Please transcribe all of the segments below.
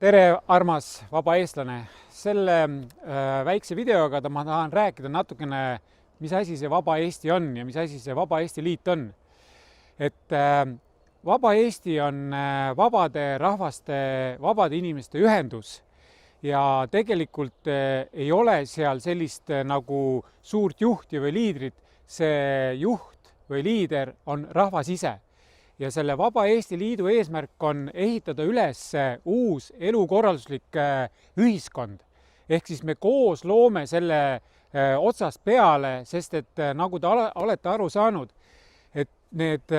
Tere, armas vaba eestlane! Selle väikse videoga ma tahan rääkida natukene, mis asi see Vaba Eesti on ja mis asi see Vaba Eesti Liit on. Et Vaba Eesti on vabade rahvaste, vabade inimeste ühendus ja tegelikult ei ole seal sellist nagu suurt juhti või liidrit. See juht või liider on rahvas ise. Ja selle Vaba Eesti Liidu eesmärk on ehitada üles uus elukorralduslik ühiskond. Ehk siis me koos loome selle otsast peale, sest et nagu te olete aru saanud, et need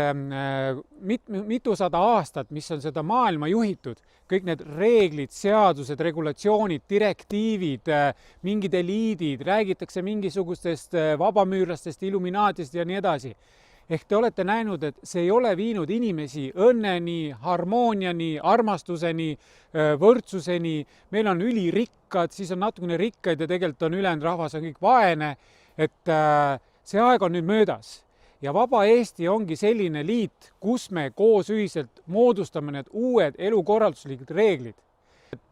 mitusada aastat, mis on seda maailma juhitud, kõik need reeglid, seadused, regulatsioonid, direktiivid, mingid eliidid, räägitakse mingisugustest vabamüürlastest, illuminaatist ja nii edasi. Ehk te olete näinud, et see ei ole viinud inimesi õnneni, harmooniani, armastuseni, võrdsuseni. Meil on ülirikkad, siis on natukene rikkaid ja tegelikult on ülejäänud rahvas on kõik vaene. Et see aeg on nüüd möödas. Ja Vaba Eesti ongi selline liit, kus me koos ühiselt moodustame need uued elukorralduslikud reeglid.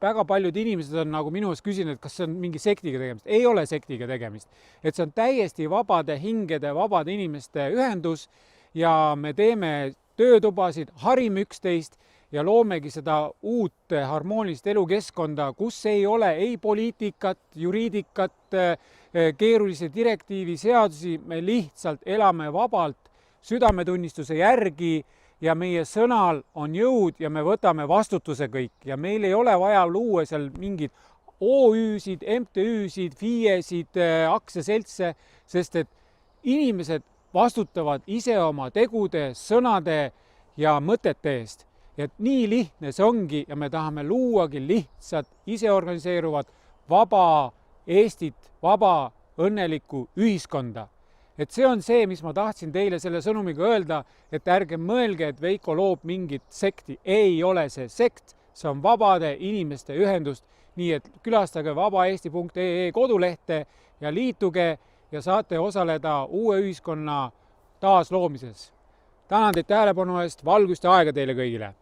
Väga paljud inimesed on nagu minu eest küsinud, et kas see on mingi sektiga tegemist. Ei ole sektiga tegemist. Et see on täiesti vabade hingede, vabade inimeste ühendus ja me teeme töötubasid, harime üksteist ja loomegi seda uut harmoonilist elukeskkonda, kus ei ole ei poliitikat, juriidikat, keerulisi direktiivi, seadusi. Me lihtsalt elame vabalt südametunnistuse järgi ja meie sõnal on jõud ja me võtame vastutuse kõik ja meil ei ole vaja luua seal mingid OÜ-sid, MTÜ-sid, FIE-sid, aktsiaseltse, sest et inimesed vastutavad ise oma tegude, sõnade ja mõtete eest. Et nii lihtne see ongi ja me tahame luuagi lihtsalt iseorganiseeruvat vaba Eestit, vaba õnnelikku ühiskonda. Et see on see, mis ma tahtsin teile selle sõnumiga öelda, et ärge mõelge, et Veiko loob mingit sekti. Ei ole see sekt, see on vabade inimeste ühendust. Nii et külastage vabaeesti.ee kodulehte ja liituge ja saate osaleda uue ühiskonna taasloomises. Tänan teid tähelepanu eest, valgust ja aega teile kõigile!